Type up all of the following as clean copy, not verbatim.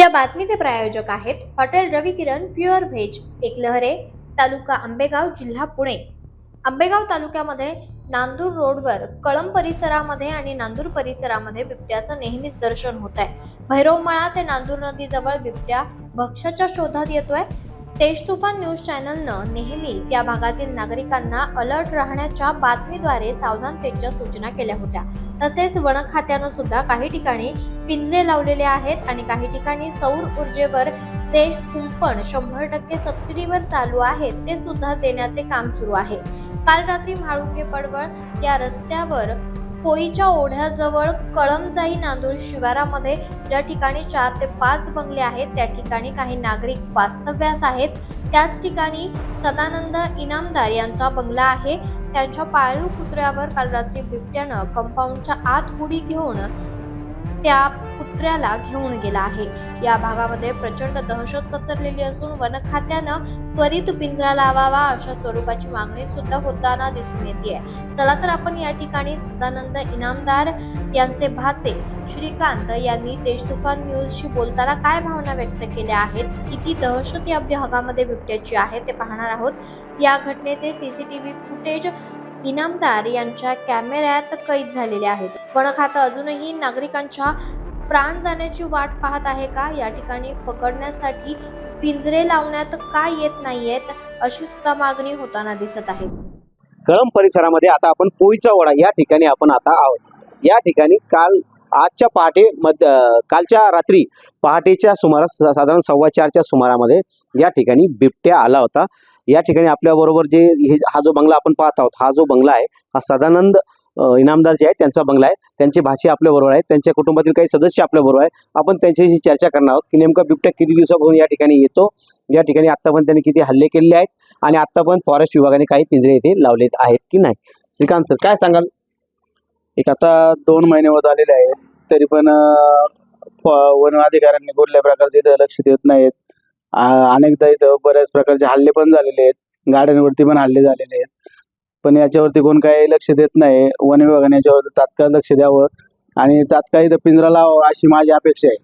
या बातमीचे प्रायोजक आहेत हॉटेल रवी किरण प्युअर व्हेज, एकलहरे, तालुका आंबेगाव, जिल्हा पुणे। आंबेगाव तालुक्यामध्ये नांदूर रोडवर कळंब परिसरामध्ये आणि नांदूर परिसरामध्ये बिबट्याचं नेहमीच दर्शन होत आहे। भैरवमाळा ते नांदूर नदीजवळ बिबट्या भक्ष्याच्या शोधात येतोय। तेज तुफान न्यूज चॅनलनं नेहमीच या भागातील नागरिकांना अलर्ट राहण्याच्या बातमीद्वारे सावधानतेच्या सूचना केल्या होत्या। तसेच वन खात्यानं सुद्धा काही ठिकाणी पिंजरे लावलेले आहेत आणि काही ठिकाणी सौर ऊर्जेवर जे कुंपण 100% सबसिडीवर चालू आहेत ते सुद्धा देण्याचे काम सुरू आहे। काल रात्री म्हाळुंगे पडवळ या रस्त्यावर पोईच्या ओढ्याजवळ कळमजाई नांदूर शिवारामध्ये ज्या ठिकाणी 4 ते 5 बंगले आहेत त्या ठिकाणी काही नागरिक वास्तव्यास आहेत। त्याच ठिकाणी सदानंद इनामदार यांचा बंगला आहे। त्यांच्या पाळीव कुत्र्यावर काल रात्री बिबट्यानं कंपाऊंडच्या आत उडी घेऊन त्या कुत्र्याला घेऊन गेला आहे। या भागामध्ये प्रचंड दहशत पसरलेली असून वन खात्यानं त्वरित पिंजरा लावावा अशा स्वरूपाची मागणी सुद्धा होताना दिसून येते। चला तर आपण या ठिकाणी सदानंद इनामदार यांचे भाचे श्रीकांत यांनी तेज तुफान न्यूजशी बोलताना काय भावना व्यक्त केल्या आहेत, किती दहशत या भागामध्ये बिबट्याची आहे ते पाहणार आहोत। या घटनेचे सीसीटीव्ही फुटेज इनामदार यांच्या कॅमेऱ्यात कैद झालेले आहेत। वन खातं अजूनही नागरिकांच्या प्राण जाण्याची वाट पाहत आहे का, या ठिकाणी पकडण्यासाठी पिंजरे लावण्यात का येत नाहीयेत अशी सुद्धा मागणी होताना दिसत आहे। कळंब परिसरामध्ये आता आपण पोईचा ओढा या ठिकाणी आपण आता आहोत। या ठिकाणी आजच्या पहाटे कालच्या रात्री पहाटेच्या सुमारास साधारण 4:15च्या सुमारामध्ये या ठिकाणी बिबट्या आला होता। या ठिकाणी आपल्या बरोबर हा जो बंगला आपण पाहत आहोत, हा जो बंगला आहे हा सदानंद इनामदार जे आहे त्यांचा बंगला आहे। त्यांचे भाचे आपल्या बरोबर आहेत, त्यांच्या कुटुंबातील काही सदस्य आपल्या बरोबर आहेत। आपण त्यांच्याशी चर्चा करणार आहोत की नेमका बिबट्या किती दिवसापासून या ठिकाणी येतो, या ठिकाणी आतापर्यंत त्यांनी किती हल्ले केलेले आहेत आणि आतापर्यंत फॉरेस्ट विभागाने काही पिंजरे येथे लावले आहेत की नाही। श्रीकांत सर, काय सांगाल? एक आता 2 महिने होत आलेले आहेत, तरी पण वन अधिकाऱ्यांनी कुठल्या प्रकारचे इथं लक्ष देत नाहीत। अनेकदा इथं बऱ्याच प्रकारचे हल्ले पण झालेले आहेत, गाड्यांवरती पण हल्ले झालेले आहेत, पण याच्यावरती कोण काही लक्ष देत नाही। वन विभागाने याच्यावर तात्काळ लक्ष द्यावं आणि तात्काळ इथं पिंजरा लावावा अशी माझी अपेक्षा आहे।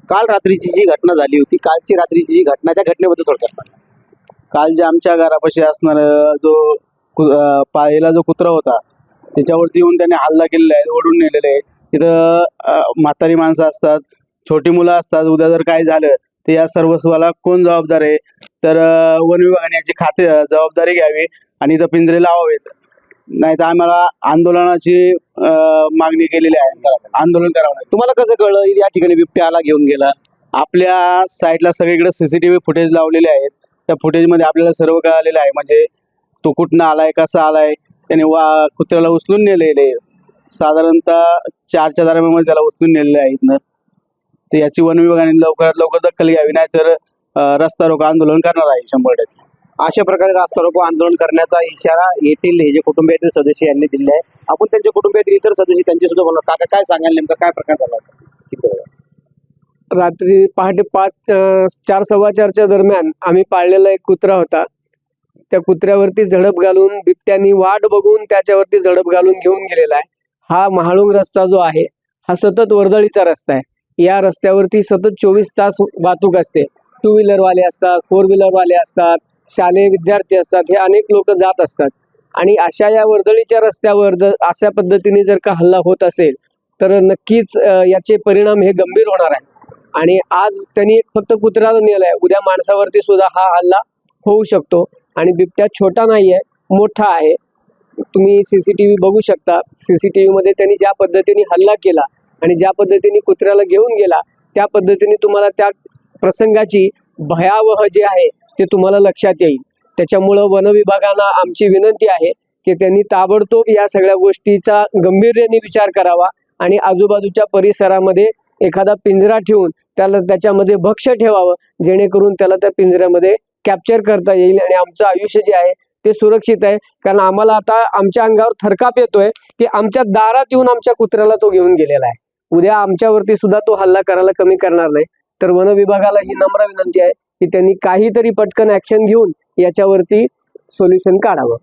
काल रात्रीची जी घटना झाली होती, कालची रात्रीची जी घटना, त्या घटनेबद्दल थोडक्यात सांगा। काल जे आमच्या घरापाशी असणार जो पाळलेला जो कुत्रा होता त्याच्यावरती येऊन त्याने हल्ला केलेला आहे, ओढून नेलेलं आहे। इथं म्हातारी माणसं असतात, छोटी मुलं असतात, उद्या जर काय झालं तर या सर्वस्वाला कोण जबाबदार आहे? तर वन विभागाने याची जबाबदारी घ्यावी आणि इथं पिंजरे लावावेत, नाही तर आम्हाला आंदोलनाची मागणी केलेली आहे, आंदोलन करावं। तुम्हाला कसं कळलं या ठिकाणी बिबट्या आला, घेऊन गेला? आपल्या साईडला सगळीकडे सीसीटीव्ही फुटेज लावलेले आहेत, त्या फुटेजमध्ये आपल्याला सर्व कळालेलं आहे। म्हणजे तो कुठनं आलाय, कसा आलाय, त्याने कुत्र्याला उचलून नेलेले, साधारणतः 4च्या दरम्यान त्याला उचलून नेलेले आहे इथनं। तर याची वन विभागाने लवकरात लवकर दखल घ्यावी, नाही तर रस्ता रोको आंदोलन करणार आहे 100%। अशा प्रकारे रास्ता रोको आंदोलन करण्याचा इशारा येथील हे जे कुटुंबातील सदस्य यांनी दिले आहे। आपण त्यांच्या कुटुंबातील इतर सदस्य त्यांची सुद्धा बोलणार। काका, काय सांगाल, नेमका काय प्रकार झाला होता? रात्री पहाटे 4:15च्या दरम्यान आम्ही पाळलेला एक कुत्रा होता, त्या कुत्र्यावरती झडप घालून बिबट्यानी वाट बघून त्याच्यावरती झडप घालून घेऊन गेलेला आहे। हा महाळुंग रस्ता जो आहे हा सतत वर्दळीचा रस्ता आहे। या रस्त्यावरती सतत 24 तास वाहतूक असते। 2 व्हीलरवाले असतात, 4 व्हीलरवाले असतात, शालेय विद्यार्थी असतात, हे अनेक लोक जात असतात। आणि अशा या वर्दळीच्या रस्त्यावर अशा पद्धतीने जर का हल्ला होत असेल तर नक्कीच याचे परिणाम हे गंभीर होणार आहेत। आणि आज त्यांनी फक्त कुत्र्याला नेलाय, उद्या माणसावरती सुद्धा हा हल्ला होऊ शकतो। आणि बिबट्या छोटा नाहीये, मोठा आहे। तुम्ही सीसीटीव्ही बघू शकता, सीसीटीव्ही मध्ये त्यांनी ज्या पद्धतीने हल्ला केला आणि ज्या पद्धतीने कुत्र्याला घेऊन गेला त्या पद्धतीने तुम्हाला त्या प्रसंगाची भयावह जे आहे ते तुम्हाला लक्षात येईल। त्याच्यामुळं वन विभागाला आमची विनंती आहे की त्यांनी ताबडतोब या सगळ्या गोष्टीचा गंभीर्याने विचार करावा आणि आजूबाजूच्या परिसरामध्ये एखादा पिंजरा ठेवून त्याच्यामध्ये भक्ष्य ठेवावं, जेणेकरून त्याला त्या पिंजऱ्यामध्ये कॅप्चर करता येईल आणि आमचं आयुष्य जे आहे ते सुरक्षित आहे। कारण आम्हाला आता आमच्या अंगावर थरकाप येतोय की आमच्या दारात येऊन आमच्या कुत्र्याला तो घेऊन गेलेला आहे, उद्या आमच्यावरती सुद्धा तो हल्ला करायला कमी करणार नाही। तर वन विभागाला ही नम्र विनंती आहे की त्यांनी काहीतरी पटकन ऍक्शन घेऊन याच्यावरती सोल्युशन काढावं।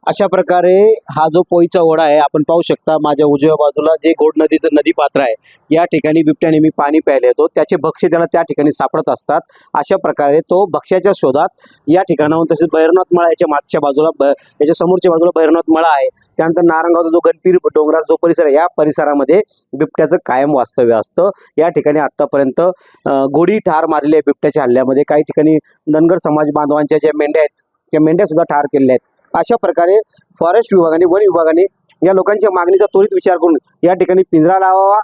अशा प्रकारे हा जो पोईचा ओढा आहे आपण पाहू शकता माझ्या उजव्या बाजूला जे गोड नदीचं नदी पात्र आहे या ठिकाणी बिबट्या नेहमी पाणी प्यायला येतो त्याचे भक्ष्य त्याला त्या ठिकाणी सापडत असतात. अशा प्रकारे तो भक्ष्याच्या शोधात या ठिकाणाहून तसेच भैरवनाथ मळा याच्या मागच्या बाजूला याच्या समोरच्या बाजूला भैरवनाथ मळा आहे. त्यानंतर नारायणगावचा जो गणपीर डोंगराचा जो परिसर आहे या परिसरामध्ये बिबट्याचं कायम वास्तव्य असतं. या ठिकाणी आत्तापर्यंत गोडी ठार मारलेली आहे बिबट्याच्या हल्ल्यामध्ये. काही ठिकाणी धनगर समाज बांधवांच्या ज्या मेंढ्या आहेत त्या मेंढ्या सुद्धा ठार केलेल्या आहेत. अशा प्रकारे फॉरेस्ट विभागाने वन विभागाने या लोकांच्या मागणीचा त्वरित विचार करून या ठिकाणी पिंजरा लावावा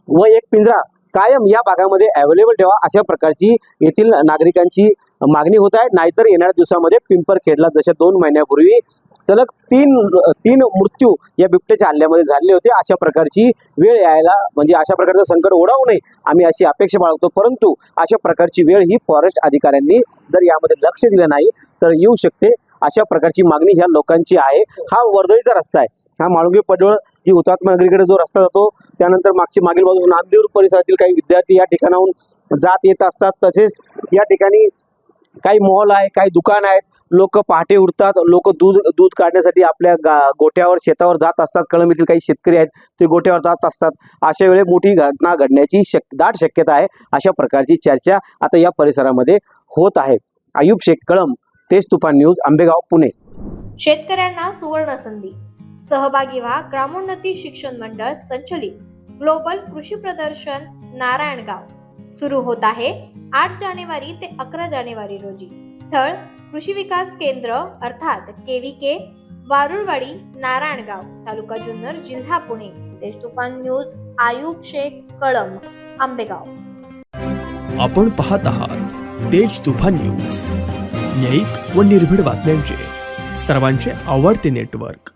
व एक पिंजरा कायम या भागामध्ये अवेलेबल ठेवा अशा प्रकारची येथील नागरिकांची मागणी होत आहे. नाहीतर येणाऱ्या दिवसामध्ये पिंपरखेडला जशा 2 महिन्यापूर्वी सलग तीन मृत्यू या बिबट्याच्या हल्ल्यामध्ये झालेले होते. अशा प्रकारची वेळ यायला म्हणजे अशा प्रकारचं संकट ओढावू नये आम्ही अशी अपेक्षा बाळगतो. परंतु अशा प्रकारची वेळ ही फॉरेस्ट अधिकाऱ्यांनी जर यामध्ये लक्ष दिलं नाही तर येऊ शकते. अशा प्रकारची मागणी ह्या लोकांची आहे. हा वर्दळीचा रस्ता आहे. हा माळुंगे पडवळ जी हुतात्मा नगरीकडे जो रस्ता जातो त्यानंतर मागील बाजूस नांदेड परिसरातील काही विद्यार्थी या ठिकाणाहून जात येत असतात. तसेच या ठिकाणी काही मॉल आहे, काही दुकान आहेत. लोक पहाटे उठतात, लोक दूध काढण्यासाठी आपल्या गोठ्यावर शेतावर जात असतात. कळंब येथील काही शेतकरी आहेत ते गोठ्यावर जात असतात. अशा वेळी मोठी घटना घडण्याची दाट शक्यता आहे. अशा प्रकारची चर्चा आता या परिसरामध्ये होत आहे. आयुब शेख, कळंब, तेज तुफान न्यूज, आंबेगाव, पुणे. शेतकऱ्यांना सुवर्ण संधी. सहभागी व्हा ग्रामोन्नती शिक्षण मंडळ संचलित ग्लोबल कृषी प्रदर्शन नारायणगाव. सुरू होत आहे 8 जानेवारी ते 11 जानेवारी रोजी. स्थळ कृषी विकास केंद्र अर्थात KVK, वारुळवाडी, नारायणगाव, तालुका जुन्नर, जिल्हा पुणे. तेज तुफान न्यूज, आयुब शेख, कळंब, आंबेगाव. आपण पाहत आहात तेज तुफान न्यूज, न्यायिक व निर्भीड बातम्यांचे सर्वांचे आवडते नेटवर्क.